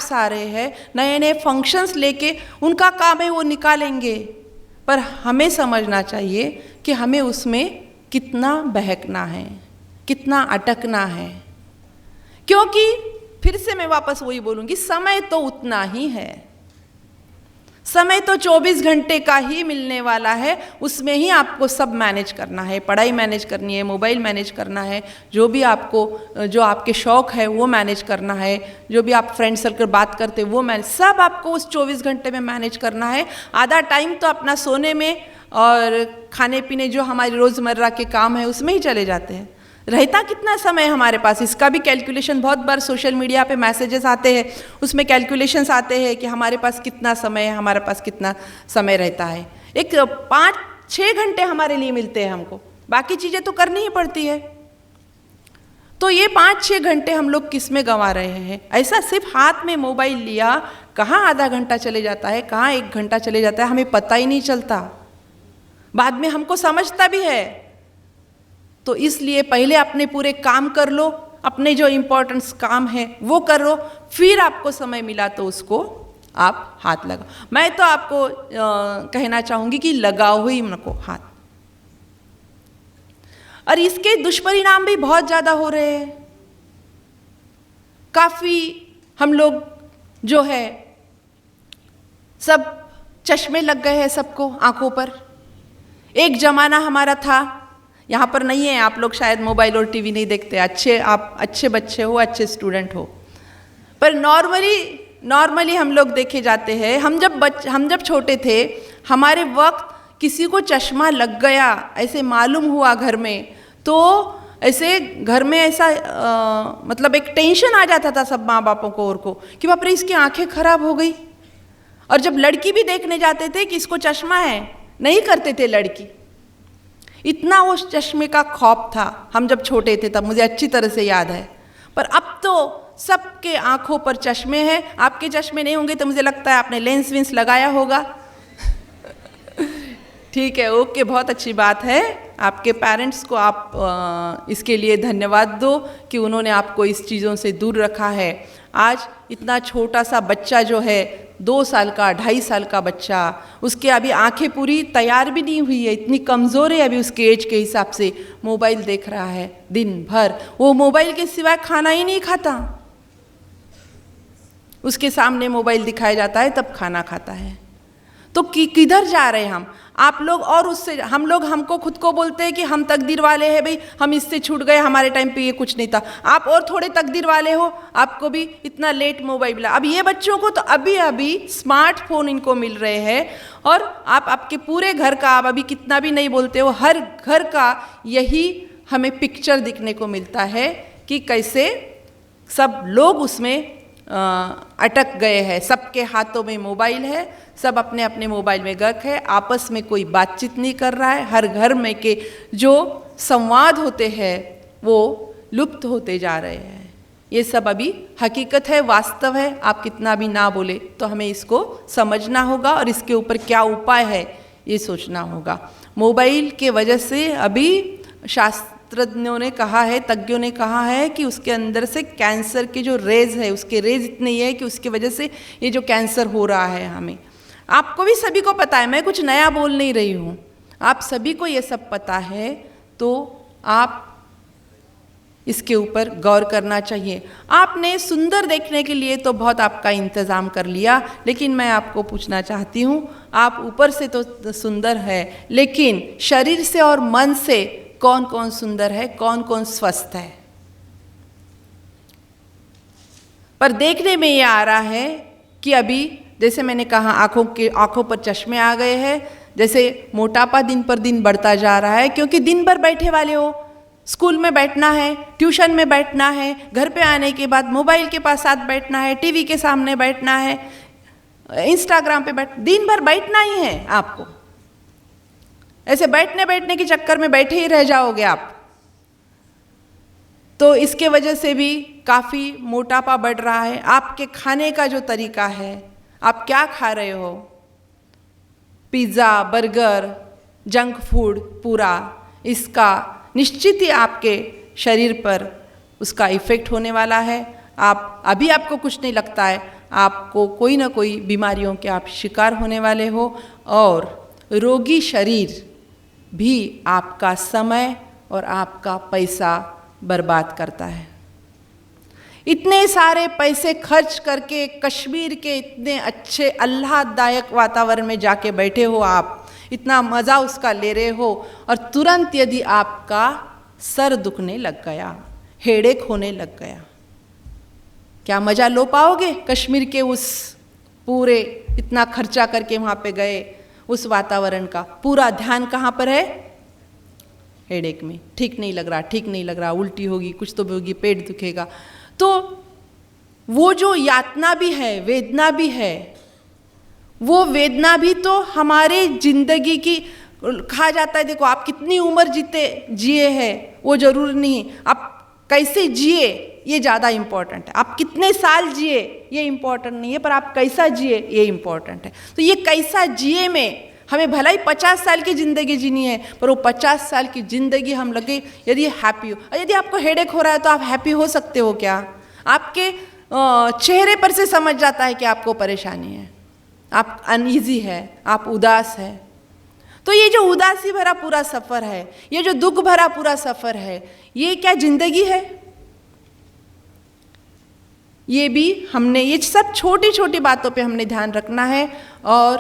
Apps आ रहे हैं, नए नए फंक्शंस लेके उनका काम है वो निकालेंगे, पर हमें समझना चाहिए कि हमें उसमें कितना बहकना है, कितना अटकना है। क्योंकि फिर से मैं वापस वही बोलूँगी, समय तो उतना ही है, समय तो 24 घंटे का ही मिलने वाला है, उसमें ही आपको सब मैनेज करना है, पढ़ाई मैनेज करनी है, मोबाइल मैनेज करना है, जो भी आपको जो आपके शौक़ है वो मैनेज करना है, जो भी आप फ्रेंड सर्कल बात करते वो मैनेज, सब आपको उस 24 घंटे में मैनेज करना है। आधा टाइम तो अपना सोने में और खाने पीने जो हमारे रोज़मर्रा के काम है उसमें ही चले जाते हैं। रहता कितना समय हमारे पास, इसका भी कैलकुलेशन बहुत बार सोशल मीडिया पे मैसेजेस आते हैं, उसमें कैलकुलेशंस आते हैं कि हमारे पास कितना समय है, हमारे पास कितना समय रहता है। एक 5-6 घंटे हमारे लिए मिलते हैं हमको, बाकी चीज़ें तो करनी ही पड़ती है। तो ये 5-6 घंटे हम लोग किस में गंवा रहे हैं? ऐसा सिर्फ हाथ में मोबाइल लिया, कहाँ आधा घंटा चले जाता है, कहाँ 1 घंटा चले जाता है, हमें पता ही नहीं चलता। बाद में हमको समझता भी है। तो इसलिए पहले अपने पूरे काम कर लो, अपने जो इम्पोर्टेंट्स काम है वो कर लो, फिर आपको समय मिला तो उसको आप हाथ लगाओ। मैं तो आपको कहना चाहूँगी कि लगाओ ही उनको हाथ। और इसके दुष्परिणाम भी बहुत ज़्यादा हो रहे हैं। काफ़ी हम लोग जो है सब चश्मे लग गए हैं सबको आँखों पर। एक ज़माना हमारा था, यहाँ पर नहीं है, आप लोग शायद मोबाइल और टीवी नहीं देखते, आप अच्छे बच्चे हो, अच्छे स्टूडेंट हो, पर नॉर्मली हम लोग देखे जाते हैं। हम जब छोटे थे, हमारे वक्त किसी को चश्मा लग गया ऐसे मालूम हुआ घर में, तो ऐसे घर में ऐसा मतलब एक टेंशन आ जाता था सब माँ बापों को और को कि बाप रे इसकी आंखें खराब हो गई। और जब लड़की भी देखने जाते थे कि इसको चश्मा है, नहीं करते थे लड़की, इतना उस चश्मे का खौफ था। हम जब छोटे थे तब मुझे अच्छी तरह से याद है। पर अब तो सबके आंखों पर चश्मे हैं। आपके चश्मे नहीं होंगे तो मुझे लगता है आपने लेंस वेंस लगाया होगा। ठीक है, ओके, बहुत अच्छी बात है। आपके पेरेंट्स को आप इसके लिए धन्यवाद दो कि उन्होंने आपको इस चीज़ों से दूर रखा है। आज इतना छोटा सा बच्चा जो है, 2 साल का 2.5 साल का बच्चा, उसके अभी आंखें पूरी तैयार भी नहीं हुई है, इतनी कमज़ोर है अभी उसके एज के हिसाब से, मोबाइल देख रहा है दिन भर। वो मोबाइल के सिवाय खाना ही नहीं खाता, उसके सामने मोबाइल दिखाया जाता है तब खाना खाता है। तो किधर जा रहे हैं हम? आप लोग और उससे हमको खुद को बोलते हैं कि हम तकदीर वाले हैं, भाई हम इससे छूट गए, हमारे टाइम पे ये कुछ नहीं था। आप और थोड़े तकदीर वाले हो, आपको भी इतना लेट मोबाइल मिला। अब ये बच्चों को तो अभी स्मार्टफोन इनको मिल रहे हैं, और आप आपके पूरे घर का, आप अभी कितना भी नहीं बोलते हो, हर घर का यही हमें पिक्चर दिखने को मिलता है कि कैसे सब लोग उसमें अटक गए हैं। सबके हाथों में मोबाइल है, सब अपने अपने मोबाइल में गर्क है, आपस में कोई बातचीत नहीं कर रहा है। हर घर में के जो संवाद होते हैं वो लुप्त होते जा रहे हैं। ये सब अभी हकीकत है, वास्तव है। आप कितना भी ना बोले तो हमें इसको समझना होगा और इसके ऊपर क्या उपाय है ये सोचना होगा। मोबाइल के वजह से अभी शास्त्रज्ञों ने कहा है, तज्ञों ने कहा है कि उसके अंदर से कैंसर के जो रेज है, उसके रेज इतने ही है कि उसकी वजह से ये जो कैंसर हो रहा है हमें, आपको भी सभी को पता है, मैं कुछ नया बोल नहीं रही हूँ, आप सभी को ये सब पता है। तो आप इसके ऊपर गौर करना चाहिए। आपने सुंदर देखने के लिए तो बहुत आपका इंतज़ाम कर लिया, लेकिन मैं आपको पूछना चाहती हूँ, आप ऊपर से तो सुंदर है, लेकिन शरीर से और मन से कौन कौन सुंदर है, कौन कौन स्वस्थ है? पर देखने में ये आ रहा है कि अभी जैसे मैंने कहा आँखों पर चश्मे आ गए हैं, जैसे मोटापा दिन पर दिन बढ़ता जा रहा है, क्योंकि दिन भर बैठे वाले हो, स्कूल में बैठना है, ट्यूशन में बैठना है, घर पे आने के बाद मोबाइल के पास साथ बैठना है, टीवी के सामने बैठना है, इंस्टाग्राम पे दिन भर बैठना ही है आपको। ऐसे बैठने के चक्कर में बैठे ही रह जाओगे आप। तो इसके वजह से भी काफ़ी मोटापा बढ़ रहा है। आपके खाने का जो तरीका है, आप क्या खा रहे हो, पिज़्ज़ा, बर्गर, जंक फूड पूरा, इसका निश्चित ही आपके शरीर पर उसका इफ़ेक्ट होने वाला है। आपको कुछ नहीं लगता है, आपको कोई ना कोई बीमारियों के आप शिकार होने वाले हो, और रोगी शरीर भी आपका समय और आपका पैसा बर्बाद करता है। इतने सारे पैसे खर्च करके कश्मीर के इतने अच्छे आह्लाददायक वातावरण में जाके बैठे हो आप, इतना मज़ा उसका ले रहे हो, और तुरंत यदि आपका सर दुखने लग गया, हेडेक होने लग गया, क्या मज़ा लो पाओगे कश्मीर के उस पूरे इतना खर्चा करके वहाँ पे गए उस वातावरण का? पूरा ध्यान कहाँ पर है? हेडेक में। ठीक नहीं लग रहा, ठीक नहीं लग रहा, उल्टी होगी, कुछ तो भी होगी, पेट दुखेगा। तो वो जो यातना भी है, वेदना भी है, वो वेदना भी तो हमारे जिंदगी की, कहा जाता है देखो आप कितनी उम्र जिए हैं वो जरूर नहीं, आप कैसे जिए ये ज़्यादा इम्पोर्टेंट है। आप कितने साल जिए ये इम्पोर्टेंट नहीं है, पर आप कैसा जिए ये इम्पोर्टेंट है। तो ये कैसा जिए में हमें भला ही 50 साल की ज़िंदगी जीनी है, पर वो 50 साल की ज़िंदगी हम लगे यदि हैप्पी हो। और यदि आपको हेडेक हो रहा है तो आप हैप्पी हो सकते हो क्या? आपके चेहरे पर से समझ जाता है कि आपको परेशानी है, आप अनईजी है, आप उदास है। तो ये जो उदासी भरा पूरा सफ़र है, ये जो दुख भरा पूरा सफ़र है, ये क्या ज़िंदगी है? ये भी हमने, ये सब छोटी छोटी बातों पे हमने ध्यान रखना है। और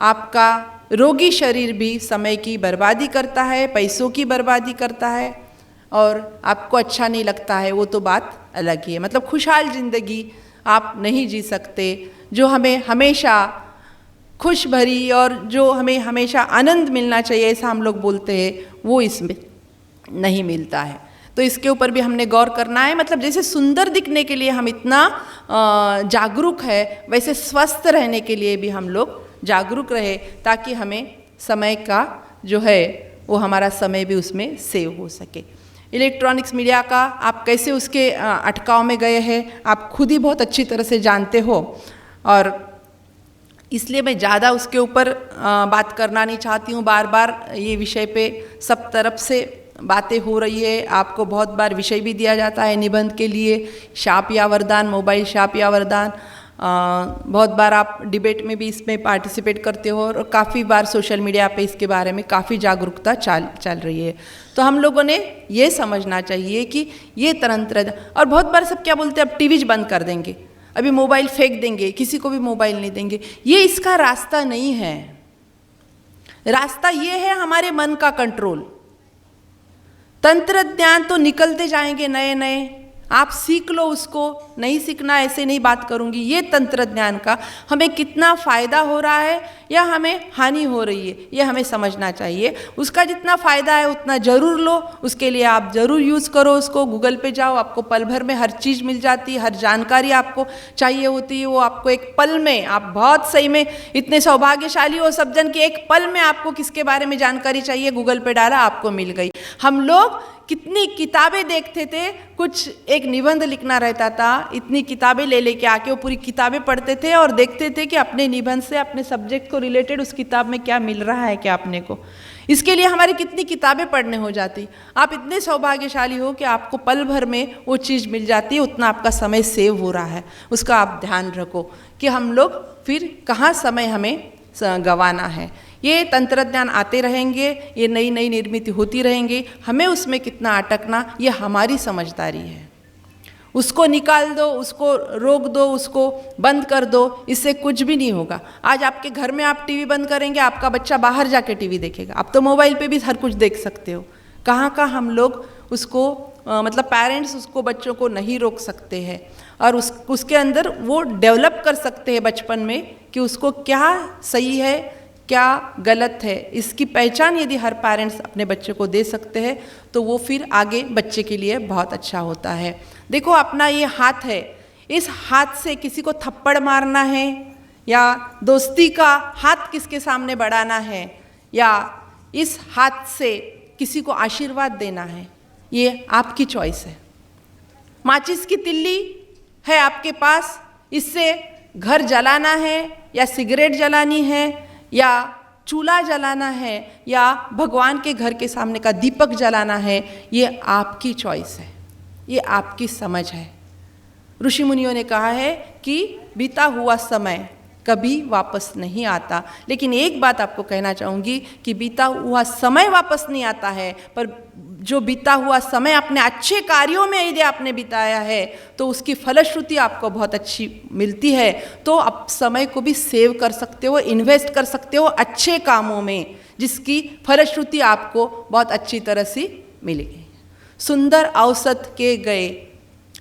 आपका रोगी शरीर भी समय की बर्बादी करता है, पैसों की बर्बादी करता है, और आपको अच्छा नहीं लगता है, वो तो बात अलग ही है। मतलब खुशहाल ज़िंदगी आप नहीं जी सकते, जो हमें हमेशा खुश भरी और जो हमें हमेशा आनंद मिलना चाहिए ऐसा हम लोग बोलते हैं, वो इसमें नहीं मिलता है। तो इसके ऊपर भी हमने गौर करना है। मतलब जैसे सुंदर दिखने के लिए हम इतना जागरूक है, वैसे स्वस्थ रहने के लिए भी हम लोग जागरूक रहे, ताकि हमें समय का जो है वो हमारा समय भी उसमें सेव हो सके। इलेक्ट्रॉनिक्स मीडिया का आप कैसे उसके अटकाव में गए हैं आप खुद ही बहुत अच्छी तरह से जानते हो, और इसलिए मैं ज़्यादा उसके ऊपर बात करना नहीं चाहती हूँ। बार बार ये विषय पे सब तरफ से बातें हो रही है, आपको बहुत बार विषय भी दिया जाता है निबंध के लिए, शाप या वरदान, मोबाइल शाप या वरदान। बहुत बार आप डिबेट में भी इसमें पार्टिसिपेट करते हो, और काफ़ी बार सोशल मीडिया पे इसके बारे में काफ़ी जागरूकता चल रही है। तो हम लोगों ने ये समझना चाहिए कि ये तंत्र, और बहुत बार सब क्या बोलते हैं, अब टीवी बंद कर देंगे, अभी मोबाइल फेंक देंगे, किसी को भी मोबाइल नहीं देंगे। ये इसका रास्ता नहीं है। रास्ता ये है हमारे मन का कंट्रोल। तंत्र ज्ञान तो निकलते जाएंगे नए नए, आप सीख लो उसको, नहीं सीखना ऐसे नहीं बात करूँगी। ये तंत्र ज्ञान का हमें कितना फ़ायदा हो रहा है या हमें हानि हो रही है, ये हमें समझना चाहिए। उसका जितना फ़ायदा है उतना ज़रूर लो, उसके लिए आप ज़रूर यूज़ करो उसको। गूगल पे जाओ, आपको पल भर में हर चीज़ मिल जाती है, हर जानकारी आपको चाहिए होती है, वो आपको एक पल में, आप बहुत सही में इतने सौभाग्यशाली हो सज्जन कि एक पल में आपको किसके बारे में जानकारी चाहिए, गूगल पे डाला, आपको मिल गई। हम लोग कितनी किताबें देखते थे, कुछ एक निबंध लिखना रहता था, इतनी किताबें ले लेके आके वो पूरी किताबें पढ़ते थे और देखते थे कि अपने निबंध से, अपने सब्जेक्ट को रिलेटेड उस किताब में क्या मिल रहा है क्या अपने को। इसके लिए हमारी कितनी किताबें पढ़ने हो जाती। आप इतने सौभाग्यशाली हो कि आपको पल भर में वो चीज़ मिल जाती है, उतना आपका समय सेव हो रहा है। उसका आप ध्यान रखो कि हम लोग फिर कहाँ समय हमें गंवाना है। ये तंत्र ज्ञान आते रहेंगे, ये नई नई निर्मित होती रहेंगी, हमें उसमें कितना अटकना ये हमारी समझदारी है। उसको निकाल दो, उसको रोक दो, उसको बंद कर दो, इससे कुछ भी नहीं होगा। आज आपके घर में आप टीवी बंद करेंगे, आपका बच्चा बाहर जाके टीवी देखेगा। आप तो मोबाइल पे भी हर कुछ देख सकते हो। कहाँ का हम लोग उसको मतलब पेरेंट्स उसको, बच्चों को नहीं रोक सकते हैं, और उसके अंदर वो डेवलप कर सकते हैं बचपन में कि उसको क्या सही है क्या गलत है, इसकी पहचान यदि हर पेरेंट्स अपने बच्चे को दे सकते हैं तो वो फिर आगे बच्चे के लिए बहुत अच्छा होता है। देखो अपना ये हाथ है, इस हाथ से किसी को थप्पड़ मारना है या दोस्ती का हाथ किसके सामने बढ़ाना है, या इस हाथ से किसी को आशीर्वाद देना है, ये आपकी चॉइस है। माचिस की तिल्ली है आपके पास, इससे घर जलाना है या सिगरेट जलानी है या चूल्हा जलाना है या भगवान के घर के सामने का दीपक जलाना है, ये आपकी चॉइस है, ये आपकी समझ है। ऋषि मुनियों ने कहा है कि बीता हुआ समय कभी वापस नहीं आता, लेकिन एक बात आपको कहना चाहूँगी कि बीता हुआ समय वापस नहीं आता है, पर जो बीता हुआ समय अपने अच्छे कार्यों में यदि आपने बिताया है तो उसकी फलश्रुति आपको बहुत अच्छी मिलती है। तो आप समय को भी सेव कर सकते हो, इन्वेस्ट कर सकते हो अच्छे कामों में, जिसकी फलश्रुति आपको बहुत अच्छी तरह से मिलेगी। सुंदर अवसत के गए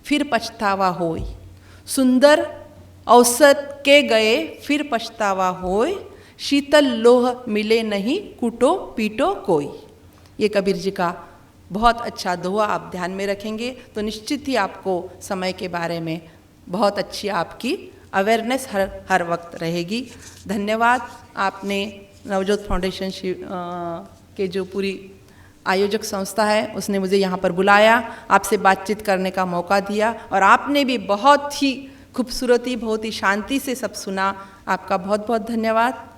फिर पछतावा होय, सुंदर अवसत के गए फिर पछतावा होय, शीतल लोह मिले नहीं कुटो पीटो कोई। ये कबीर जी का बहुत अच्छा दोहा आप ध्यान में रखेंगे तो निश्चित ही आपको समय के बारे में बहुत अच्छी आपकी अवेयरनेस हर वक्त रहेगी। धन्यवाद। आपने नवजोत फाउंडेशन के जो पूरी आयोजक संस्था है उसने मुझे यहाँ पर बुलाया, आपसे बातचीत करने का मौका दिया, और आपने भी बहुत ही खूबसूरती, बहुत ही शांति से सब सुना। आपका बहुत बहुत धन्यवाद।